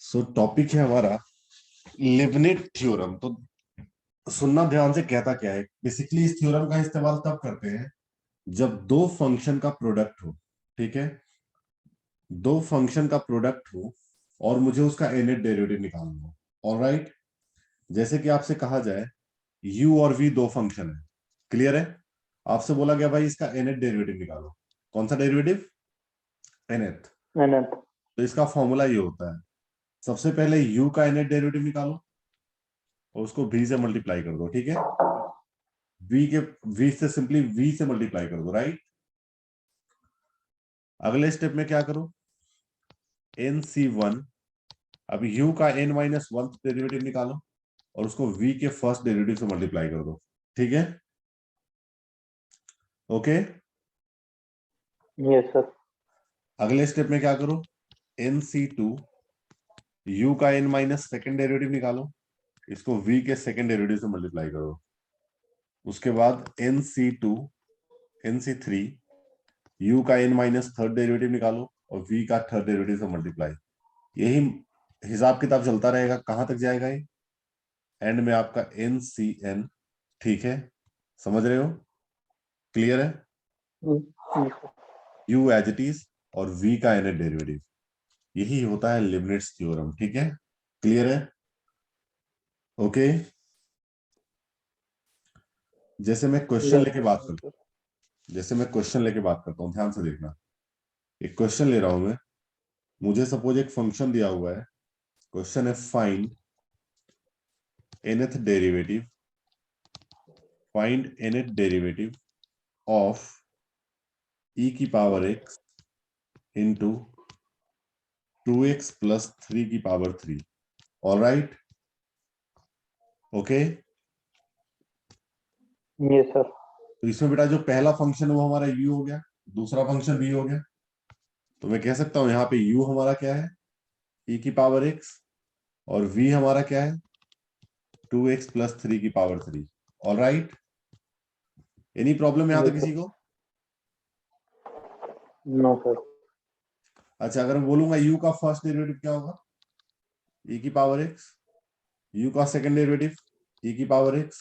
सो topic है हमारा लिबनिट theorem. तो सुनना ध्यान से, कहता क्या है। बेसिकली इस थ्योरम का इस्तेमाल तब करते हैं जब दो फंक्शन का प्रोडक्ट हो। ठीक है, दो फंक्शन का प्रोडक्ट हो और मुझे उसका nth डेरिवेटिव निकालना हो। ऑलराइट, जैसे कि आपसे कहा जाए u और v दो फंक्शन है। क्लियर है? आपसे बोला गया भाई इसका nth डेरिवेटिव निकालो। कौन सा डेरिवेटिव? nth। अनंत। तो इसका फॉर्मूला ये होता है, सबसे पहले u का nth डेरिवेटिव निकालो और उसको v से मल्टीप्लाई कर दो। ठीक है, v से सिंपली v से मल्टीप्लाई कर दो। राइट, अगले स्टेप में क्या करो, nc1। अब u का n-1 डेरिवेटिव निकालो और उसको v के फर्स्ट डेरिवेटिव से मल्टीप्लाई कर दो। ठीक है, ओके। Yes sir. अगले स्टेप में क्या करो, nc2, u का n-सेकेंड डेरिवेटिव निकालो, इसको v के सेकेंड डेरिवेटिव से मल्टीप्लाई करो। उसके बाद nc3, u का n-थर्ड डेरिवेटिव निकालो और v का थर्ड डेरिवेटिव से मल्टीप्लाई। यही हिसाब किताब चलता रहेगा। कहां तक जाएगा ये? एंड में आपका NCN। ठीक है, समझ रहे हो? क्लियर है? u एज इट इज और v का nth डेरिवेटिव, यही होता है लिबनिट्स थ्योरम। ठीक है, क्लियर है? ओके, जैसे मैं क्वेश्चन लेके बात करता हूँ, ध्यान से देखना। एक क्वेश्चन ले रहा हूं मैं, मुझे सपोज एक फंक्शन दिया हुआ है। क्वेश्चन है find nth derivative, of e की power x into 2x plus 3 की power 3। All right, okay. Yes sir. तो इसमें बेटा जो पहला फंक्शन है वो हमारा u हो गया, दूसरा फंक्शन v हो गया। तो मैं कह सकता हूं यहाँ पे u हमारा क्या है, e की पावर x, और v हमारा क्या है, 2x प्लस 3 की power 3। All right, any problem यहाँ तक यस किसी सर। को? No sir. अच्छा, अगर मैं बोलूंगा u का फर्स्ट डेरिवेटिव क्या होगा, e की पावर x, u का सेकंड डेरिवेटिव e की power x,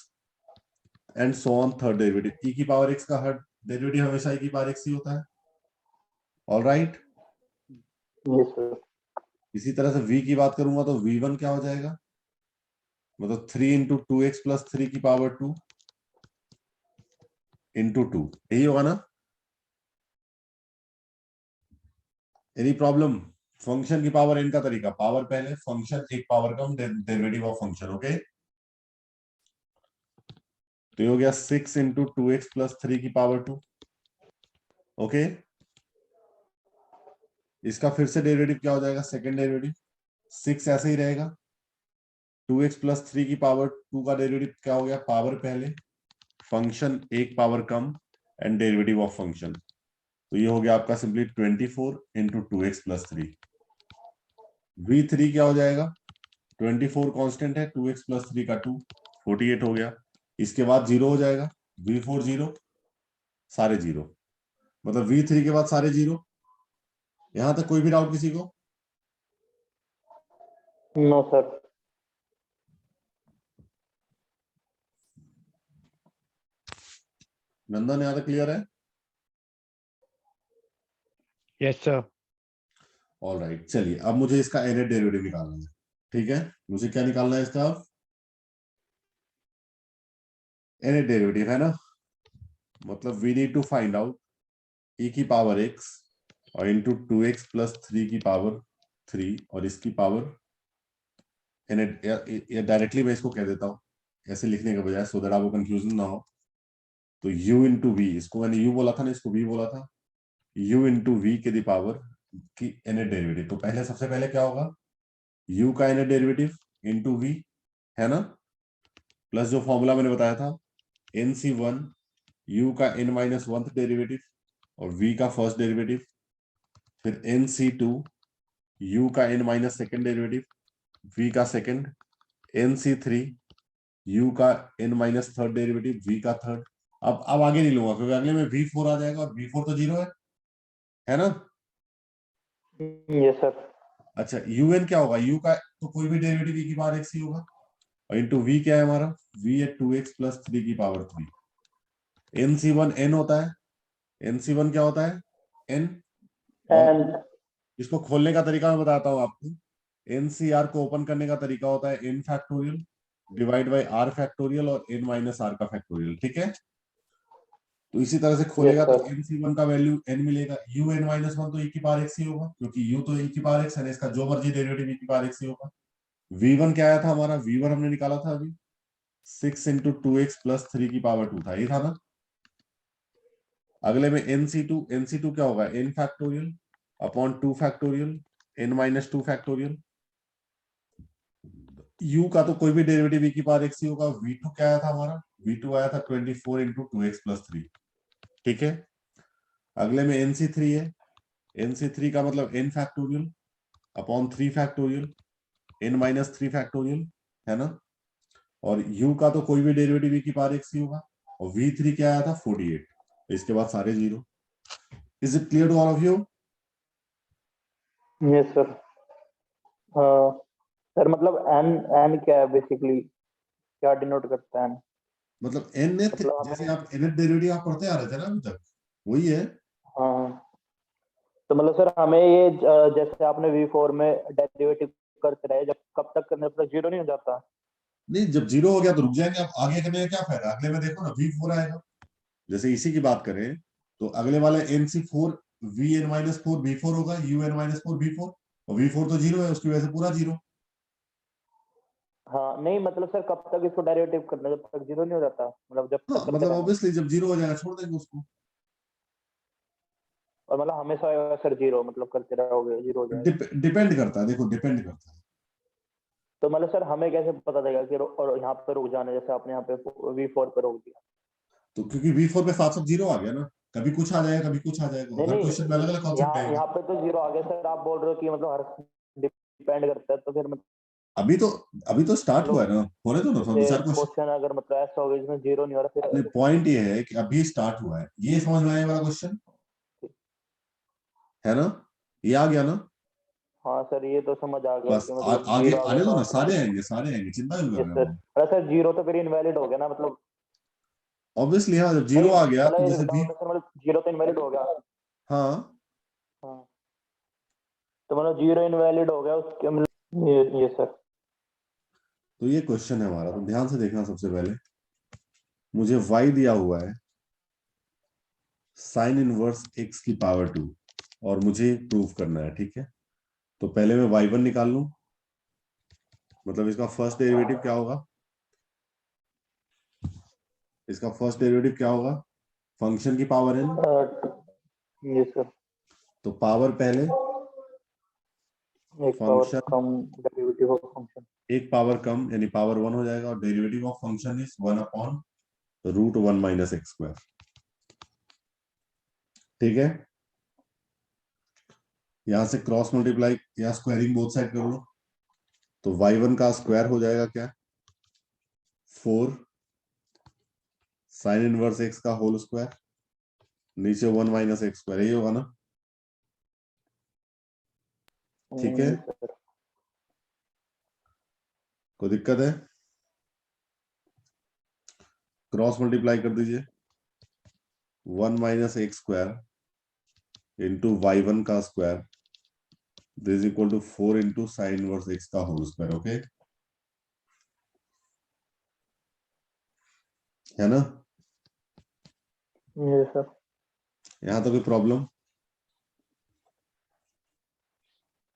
and so on third derivative. e की पावर x का हर डेरिवेटिव हमेशा e की पावर x ही होता है। All right, yes sir. इसी तरह से v की बात करूंगा तो v1 क्या हो जाएगा, मतलब 3 इंटू 2x प्लस 3 की पावर 2 इंटू 2, यही होगा ना? Any problem? फंक्शन की पावर n का तरीका, पावर पहले, फंक्शन एक power come, derivative of function. Okay, तो ये हो गया 6 इंटू 2x प्लस 3 की पावर 2। ओके, इसका फिर से डेरिवेटिव क्या हो जाएगा, सेकेंड डेरिवेटिव। 6 ऐसे ही रहेगा, 2x प्लस 3 की पावर 2 का डेरिवेटिव क्या हो गया, पावर पहले, फंक्शन एक power come, and derivative of function. तो ये हो गया आपका simply 24 into 2x plus 3। v3 क्या हो जाएगा, 24 कांस्टेंट है, 2x प्लस 3 का 2, 48 हो गया। इसके बाद जीरो हो जाएगा, v4 जीरो, सारे जीरो, मतलब v3 के बाद सारे जीरो। यहां तक कोई भी डाउट किसी को? No sir. नंदन, यहां तक क्लियर है? Yes sir. ऑल राइट, चलिए अब मुझे इसका nth डेरिवेटिव निकालना है। ठीक है, मुझे क्या निकालना है इसका, nth डेरिवेटिव है ना। मतलब we need to find out e की पावर x और इंटू 2x प्लस 3 की पावर 3 और इसकी पावर nth, या डायरेक्टली मैं इसको कह देता हूँ ऐसे लिखने के बजाय, सो दैट आपको कंफ्यूजन ना हो। तो u इंटू वी, इसको मैंने u बोला था ना, इसको v बोला था, u इंटू वी के दी पावर की nth डेरिवेटिव। तो पहले सबसे पहले क्या होगा, u का nth डेरिवेटिव इंटू v, है ना, प्लस जो फॉर्मूला मैंने बताया था nc1, u का n-1 डेरिवेटिव और v का फर्स्ट डेरिवेटिव, फिर nc2, u का n-सेकेंड डेरिवेटिव, v का सेकेंड, nc3, u का n-थर्ड डेरिवेटिव, v का थर्ड। अब आगे नहीं लूंगा क्योंकि अगले में v4 आ जाएगा और v4 तो जीरो है ना। Yes sir. अच्छा un क्या होगा, u का तो कोई भी डेरिवेटिव e की पावर x ही होगा, और इंटू v क्या है हमारा, v है 2x प्लस 3 की पावर 3। nc1 n होता है, nc1 क्या होता है n, और एंड इसको खोलने का तरीका मैं बताता हूँ आपको। एनसीआर को ओपन करने का तरीका होता है n factorial divide by r factorial और n माइनस r का फैक्टोरियल, ठीक है। तो इसी तरह से यस खोलेगा तो सर। nc1 का वैल्यू n मिलेगा, un माइनस वन तो e की पावर x ही होगा, क्योंकि u तो e की पावर x है, इसका जो मर्जी डेरिवेटिव e की पावर x ही होगा। v1 क्या आया था हमारा, v1 हमने निकाला था अभी 6 इंटू 2x प्लस 3 की पावर 2 था, ये था ना। अगले में nc2 क्या होगा, n factorial upon 2 factorial n minus 2 factorial. u का तो कोई भी डेरिवेटिव e की पावर x ही होगा। v2 क्या आया था हमारा, v2 आया था 24 इंटू 2x प्लस 3, ठीक है। अगले में nc3 है, nc3 का मतलब n factorial upon 3 factorial n minus 3 factorial, है ना। और u का तो कोई भी डेरिवेटिव e की पावर x ही होगा, और v3 क्या आया था 48, इसके बाद सारे जीरो। Is it clear to all of you? Yes sir. Sir मतलब एन, एन क्या है बेसिकली, क्या डिनोट करता है एन? मतलब nth, मतलब जैसे हमें, आप nth डेरिवेटिव आप पढ़ते आ रहे थे ना अभी तक, वही है। हाँ, तो मतलब सर हमें ये जैसे आपने V4 में डेरिवेटिव करते रहे, जब कब तक करने पर जीरो नहीं हो जाता? नहीं, जब जीरो हो गया तो रुक जाएंगे, आप आगे करने का क्या फायदा, अगले में देखो ना v4 आएगा। जैसे इसी की बात करें तो अगले वाला nc4 vn minus four v4 होगा, un माइनस फोर v4, और v4 तो जीरो है, उसकी वजह से पूरा जीरो। हाँ नहीं, मतलब सर कब तक इसको डेरिवेटिव करना, जब तक जीरो नहीं हो जाता, मतलब जब हाँ तक करते मतलब रहना? ऑब्वियसली जब जीरो हो जाएगा छोड़ देंगे उसको। और मतलब हमेशा होगा सर जीरो, मतलब करते रहोगे जीरो हो जाएगा? डिपेंड करता है, देखो डिपेंड करता है। तो मतलब सर हमें कैसे पता चलेगा कि और यहाँ पे रुक जाना, जैसे आपने यहाँ पे V4 पे रोक दिया? तो क्योंकि v4 पे साथ साथ जीरो आ गया ना, कभी कुछ आ जाएगा कभी कुछ आ जाएगा, नहीं हर नहीं, क्वेश्चन में अलग अलग कॉन्सेप्ट यहाँ आएंगे। यहाँ पे तो जीरो आ गया सर, आप बोल रहे हो कि मतलब हर डिपेंड करता है, तो फिर अभी तो अभी तो स्टार्ट हुआ मतलब है ना, होने दो ना थोड़ा, दो जैसे चार क्वेश्चन। क्वेश्चन अगर मतलब ऐसा हो गया जिसमें जीरो नहीं हो रहा अपने फिर? पॉइंट ये है कि अभी स्टार्ट हुआ है, ये समझ में आने वाला क्वेश्चन है ना, ये आ गया ना। हाँ सर, ये तो समझ आ गया बस कि मतलब आगे जीरो आ गया आने तो दो ना, सारे ऑटोमेटिक। आएंगे सारे आएंगे, चिंता क्यों कर यस रहे सर, हो। अरे सर जीरो तो फिर इनवैलिड हो गया ना, मतलब? ऑब्वियसली हाँ, जब जीरो नहीं आ गया तो मतलब जैसे एक भी, डाउट है सर, मतलब जीरो तो इनवैलिड हो गया। हाँ हाँ, तो मतलब जीरो इनवैलिड हो गया उसके मतलब ये सर। तो ये क्वेश्चन है हमारा, तो ध्यान से देखना। सबसे पहले मुझे y दिया हुआ है साइन इनवर्स x की पावर 2, और मुझे प्रूव करना है, ठीक है। तो पहले मैं y1 निकाल लूं, मतलब इसका फर्स्ट डेरिवेटिव क्या होगा, इसका फर्स्ट डेरिवेटिव क्या होगा, फंक्शन की पावर n। ये सर, तो पावर पहले, एक पावर फंक्शन कम डेरिवेटिव ऑफ फंक्शन। एक पावर कम यानी पावर 1 हो जाएगा, और derivative of function is 1 upon root 1 minus X square, ठीक है। यहां से क्रॉस मल्टीप्लाई या स्क्वायरिंग बोथ साइड कर लो, तो y1 का स्क्वायर हो जाएगा क्या, 4 साइन इनवर्स एक्स का होल स्क्वायर, नीचे 1 माइनस एक्स स्क्वायर, यही होगा ना, ठीक है। ये सर। कोई दिक्कत है, क्रॉस मल्टीप्लाई कर दीजिए, 1 minus X square into y1 का square, this equal to 4 into sine inverse X का होल स्क्वायर, ओके, है ना। ये सर। यहां तो कोई प्रॉब्लम?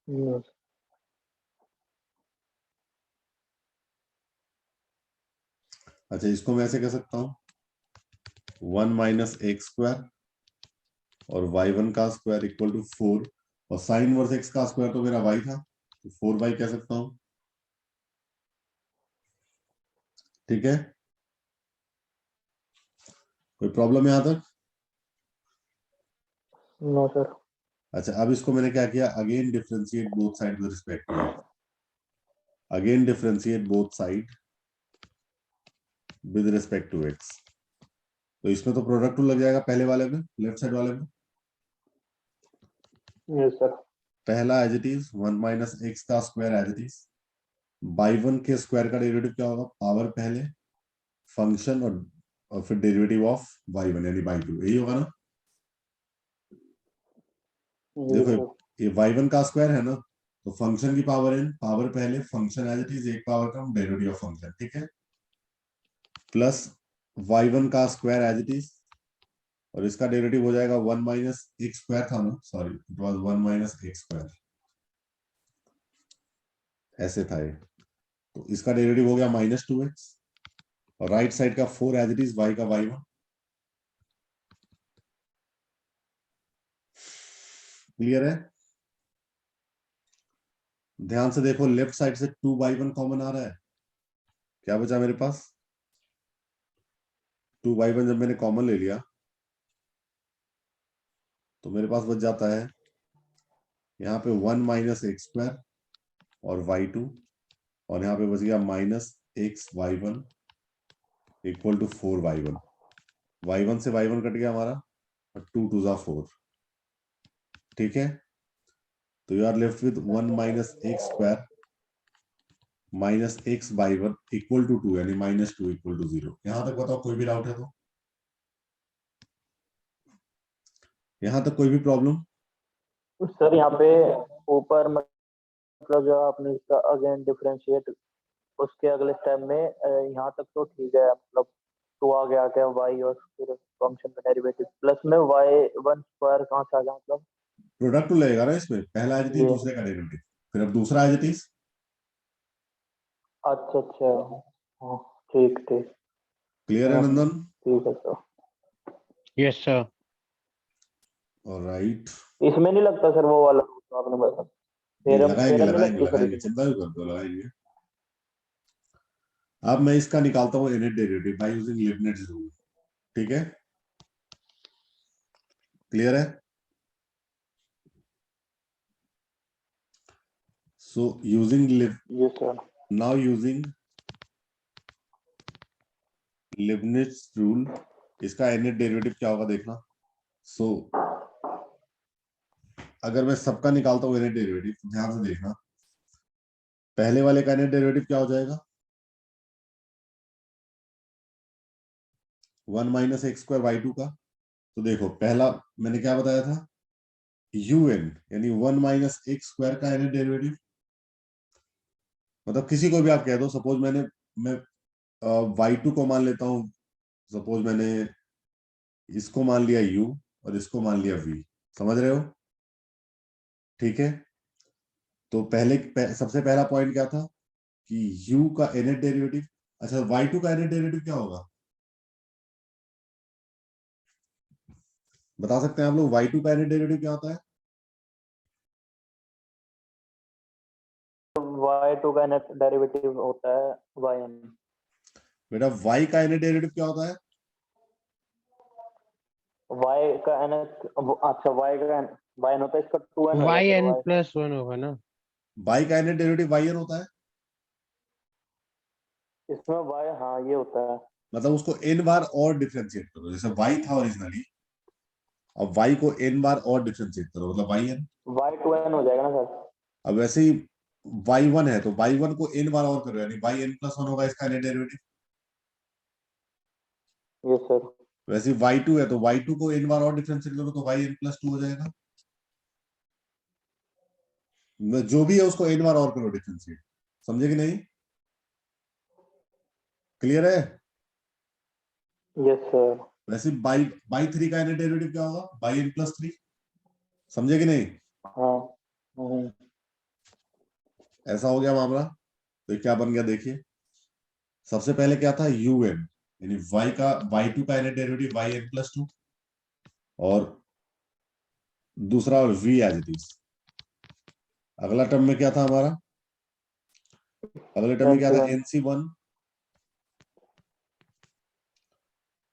ये अच्छा, इसको मैं ऐसे कह सकता हूं 1 माइनस एक्स स्क्वायर और y1 का स्क्वायर इक्वल टू 4, और साइन इनवर्स एक्स का स्क्वायर तो मेरा y था, तो 4y कह सकता हूं, ठीक है। कोई प्रॉब्लम यहां तक? No sir. अच्छा, अब इसको मैंने क्या किया, again differentiate both side with respect to X, again differentiate both side with respect to X. तो इसमें तो प्रोडक्ट लग जाएगा पहले वाले में, लेफ्ट साइड वाले में। ये सर। पहला as it is 1 minus x का square as it is, by one के स्क्वायर का डेरिवेटिव क्या होगा, पावर पहले फंक्शन और फिर डेरिवेटिव ऑफ बाई वन यानी बाई टू, यही होगा ना। जी देखो सर। ये बाई वन का स्क्वायर है ना, तो फंक्शन की पावर एन, पावर पहले फंक्शन एज इट इज, एक power come derivative of function, ठीक है, प्लस वाई वन का स्क्वायर एज इट इज, और इसका डेरिवेटिव हो जाएगा 1 माइनस एक्स स्क्वायर था ना, sorry it was 1 minus X square, ऐसे था ये, तो इसका डेरिवेटिव हो गया माइनस 2x, और राइट साइड का 4 एज इट इज, y का y1। क्लियर है। ध्यान से देखो, लेफ्ट साइड से 2y1 कॉमन आ रहा है, क्या बचा मेरे पास, 2y1 जब मैंने कॉमन ले लिया तो मेरे पास बच जाता है यहाँ पे 1 माइनस एक्स स्क्वायर और y2, और यहाँ पे बच गया minus x y1 equal to 4y1, y1 से y1 कट गया हमारा, और 2 टू जा 4, ठीक है, तो you are left with 1 minus X square minus X by one equal to 2, यानी माइनस 2 इक्वल टू 0। यहां तक बताओ कोई भी डाउट है तो, यहां तक कोई भी प्रॉब्लम। सर यहाँ पे ऊपर मतलब जो आपने इसका अगेन डिफरेंशिएट, उसके अगले स्टेप में यहाँ तक तो ठीक है, मतलब टू आ गया क्या वाई, और फिर फंक्शन का डेरिवेटिव प्लस में वाई वन स्क्वायर कहाँ से आ गया, मतलब प्रोडक्ट टू लगेगा ना इसमें, पहला एज थी ये। दूसरे का डेरिवेटिव, फिर अब दूसरा एज थी। अच्छा अच्छा। हाँ, ठीक ठीक। क्लियर है नंदन। ठीक है सर। Yes sir. ऑलराइट, इसमें नहीं लगता सर वो वाला जो आपने बताया, नहीं थ्योरम लगाएंगे थ्योरम नहीं लगाएंगे लगती सर लगाएंगे, इसमें। चिंता क्यों करते हो, लगाएंगे। अब मैं इसका निकालता हूँ init derivative by using लिबनिट्ज rule, ठीक है, क्लियर है। So using G sir. Now using लिबनिट्ज rule, इसका इनइट डेरिवेटिव क्या होगा देखना। सो अगर मैं सबका निकालता हूँ इनइट डेरिवेटिव, ध्यान से देखना, पहले वाले का इनइट डेरिवेटिव क्या हो जाएगा, 1 minus X square Y two का, तो देखो पहला मैंने क्या बताया था, un यानी 1 माइनस एक्स स्क्वायर का इनइट डेरिवेटिव, मतलब किसी को भी आप कह दो, सपोज मैं y2 को मान लेता हूं, सपोज मैंने इसको मान लिया u और इसको मान लिया v, समझ रहे हो, ठीक है, तो सबसे पहला पॉइंट क्या था कि u का इनइट डेरिवेटिव, अच्छा y2 का इनइट डेरिवेटिव क्या होगा, बता सकते हैं आप लोग, y2 का इनइट डेरिवेटिव क्या होता है। वाई टू का नेट डेरिवेटिव होता है वाई एन। बेटा y का इनइट डेरिवेटिव क्या होता है, वाई का एन, अच्छा वाई का एन, वाई एन होता है, इसका टू एन होगा Y sir N Y. Plus one होगा ना। y का इनइट डेरिवेटिव yn होता है, इसमें वाई, हाँ ये होता है। मतलब उसको n बार और डिफरेंशिएट करो, जैसे y था ओरिजिनली, अब y को n बार और डिफरेंशिएट करो, मतलब yn, वाई टू एन हो जाएगा ना सर। अब वैसे ही y1 है तो y1 को n बार और करो, यानी yn प्लस वन होगा इसका इनइट डेरिवेटिव, ये सर। वैसे ही y2 है तो y2 को n बार और डिफरेंशिएट करो तो yn प्लस टू हो जाएगा, जो भी है उसको n बार और करो डिफरेंशिएट, समझे कि नहीं, क्लियर है। Yes sir. वैसे बाई थ्री का इनइट डेरिवेटिव क्या होगा, बाई n प्लस थ्री, समझे कि नहीं, हाँ। ऐसा हो गया मामला। तो क्या बन गया देखिए, सबसे पहले क्या था un, यानी y2 का init derivative yn plus two, और दूसरा v एज इट इज। अगला टर्म में क्या था हमारा, अगले टर्म में क्या था,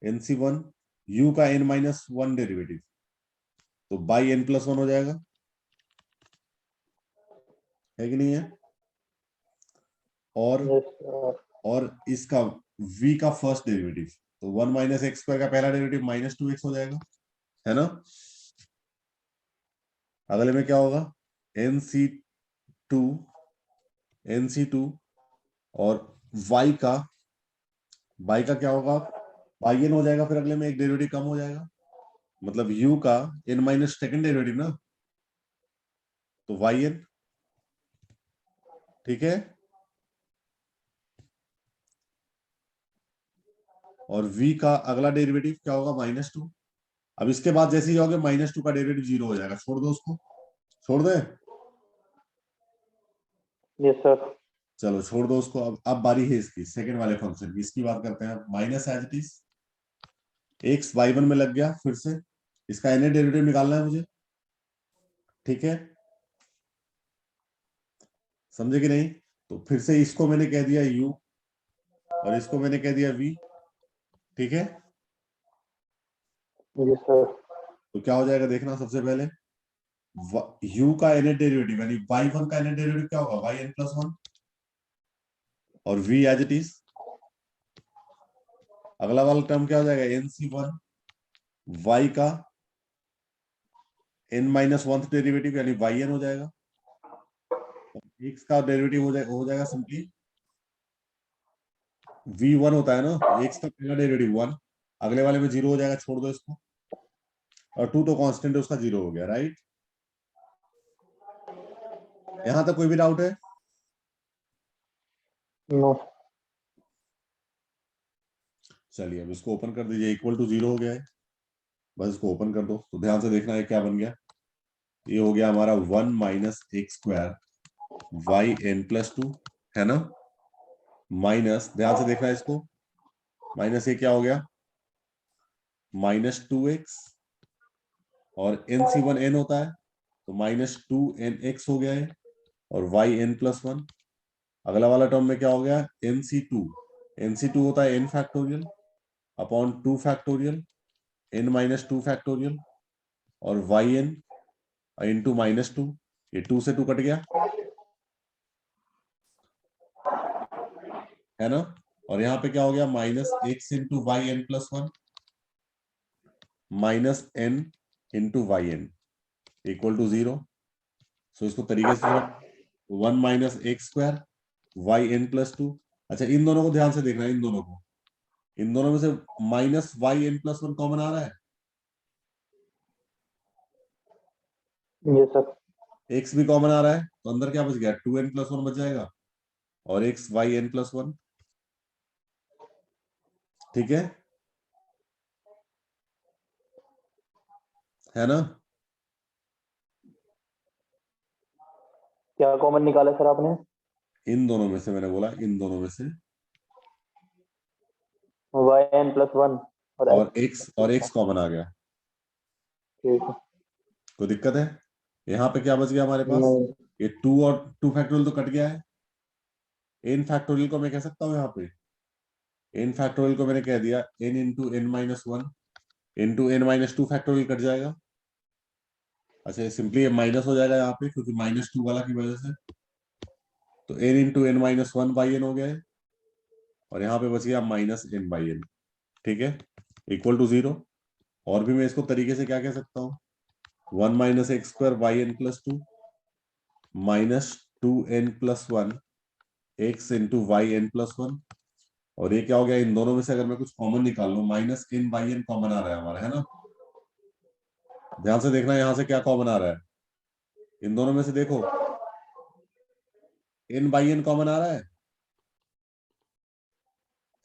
nc1 u का n माइनस वन डेरिवेटिव, तो बाई n प्लस वन हो जाएगा, है कि नहीं है, और यस सर। और इसका v का फर्स्ट डेरिवेटिव, तो 1 माइनस एक्स स्क्वायर का पहला डेरिवेटिव माइनस 2x हो जाएगा, है ना। अगले में क्या होगा, NC2 NC2 और y का क्या होगा, yn हो जाएगा, फिर अगले में एक डेरिवेटिव कम हो जाएगा, मतलब u का n माइनस सेकेंड डेरिवेटिव ना, तो yn, ठीक है। और v का अगला डेरिवेटिव क्या होगा, -2। अब इसके बाद जैसे ही जाओगे -2 का डेरिवेटिव 0 हो जाएगा, छोड़ दो उसको, छोड़ दे, यस सर। चलो छोड़ दो उसको। अब बारी है इसकी सेकंड वाले फंक्शन की, इसकी बात करते हैं। Minus as it is X y1 में लग गया, फिर से इसका nth डेरिवेटिव निकालना है मुझे, ठीक है, समझे कि नहीं। तो फिर से इसको मैंने कह दिया u और इसको मैंने कह दिया v, ठीक है। Yes sir. तो क्या हो जाएगा देखना, सबसे पहले u का nth डेरिवेटिव यानी y1 का nth डेरिवेटिव क्या होगा, yn प्लस 1 और v एज इट इज। अगला वाला टर्म क्या हो जाएगा, nc1 y का n माइनस 1 डेरिवेटिव यानी yn हो जाएगा। x का डेरिवेटिव हो जाएगा सिंपली v1 होता है ना, x का पहला डेरिवेटिव 1, अगले वाले में 0 हो जाएगा, छोड़ दो इसको, और 2 तो कांस्टेंट है उसका 0 हो गया, राइट। यहां तक कोई भी डाउट है? नो। चलिए अब इसको ओपन कर दीजिए, इक्वल टू 0 हो गया है, बस इसको ओपन कर दो। तो ध्यान से देखना है क्या बन गया, ये हो गया हमारा 1 minus X square Y N plus 2, है ना, माइनस, ध्यान से देखना है इसको, माइनस ये क्या हो गया, -2x और nc1 n होता है, तो -2nx हो गया है, और yn प्लस 1। अगला वाला टर्म में क्या हो गया, nc2 होता है n factorial upon 2 factorial n minus 2 factorial और yn इंटू -2, ये 2 से 2 कट गया, है ना। और यहाँ पे क्या हो गया, -x into Y N plus 1 minus n into Y N equal to 0। So इसको तरीके से 1 minus X square Y N plus 2। अच्छा इन दोनों को ध्यान से देखना, इन दोनों में से minus y N plus 1 common आ रहा है, यस सर। एक्स भी कॉमन आ रहा है, तो अंदर क्या बच गया, 2n प्लस 1 बच जाएगा और एक्स वाई एन प्लस 1, ठीक है ना। क्या कॉमन निकाला सर आपने? इन दोनों में से, मैंने बोला इन दोनों में से, yn प्लस 1 और एक्स कॉमन आ गया, ठीक है। कोई दिक्कत है? यहाँ पे क्या बच गया हमारे पास, नहीं। ये 2 और 2 फैक्टोरियल तो कट गया है, n फैक्टोरियल को मैं कह सकता हूँ यहाँ पे, n फैक्टोरियल को मैंने कह दिया n into n minus 1 into n minus 2 factorial cut जाएगा। अच्छा सिंपली ये माइनस हो जाएगा यहाँ पे क्योंकि -2 वाला की वजह से, तो n into n minus 1 by N हो गया है, और यहाँ पे बच गया -n बाई एन, ठीक है, इक्वल टू 0। और भी मैं इसको तरीके से क्या कह सकता हूँ, 1 minus X square Y N plus 2 -2n plus 1 X into Y N plus 1, और ये क्या हो गया, इन दोनों में से अगर मैं कुछ कॉमन निकाल लूं, -n बाई एन कॉमन आ रहा है हमारा, है ना। ध्यान से देखना यहाँ से क्या कॉमन आ रहा है, इन दोनों में से देखो n बाई एन कॉमन आ रहा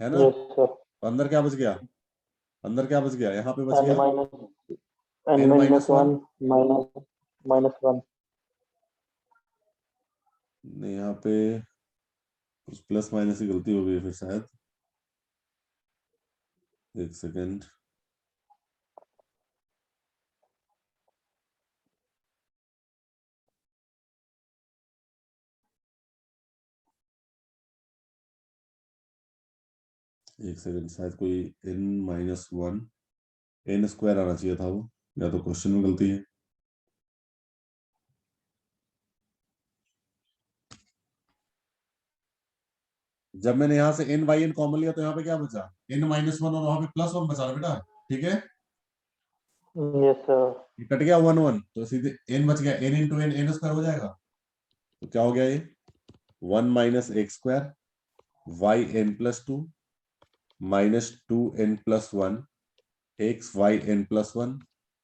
है ना। Yes sir. तो अंदर क्या बच गया, अंदर क्या बच गया, यहाँ पे बच n गया माइनस 1 माइनस 1। नहीं, यहाँ पे कुछ प्लस माइनस की गलती हो गई है फिर शायद, एक सेकेंड, शायद कोई n माइनस 1 n स्क्वायर आना चाहिए था वो, या तो क्वेश्चन में गलती है। जब मैंने यहाँ से n बाई एन कॉमन लिया तो यहाँ पे क्या बचा, n माइनस 1 और वहां पे प्लस 1 बचा ना बेटा, ठीक है। Yes sir. ये कट गया 1 1, तो सीधे n बच गया, n इंटू एन स्क्वायर हो जाएगा। तो क्या हो गया ये 1 minus X square Y N plus 2 minus 2n plus 1 X Y N plus 1,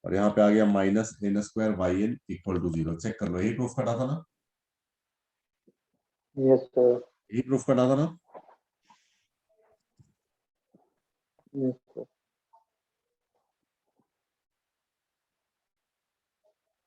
और यहाँ पे आ गया minus n square Y N equal to 0। Check कर लो, यही प्रूफ कटा था ना, यस सर। यही प्रूफ कटा था ना। Yes sir.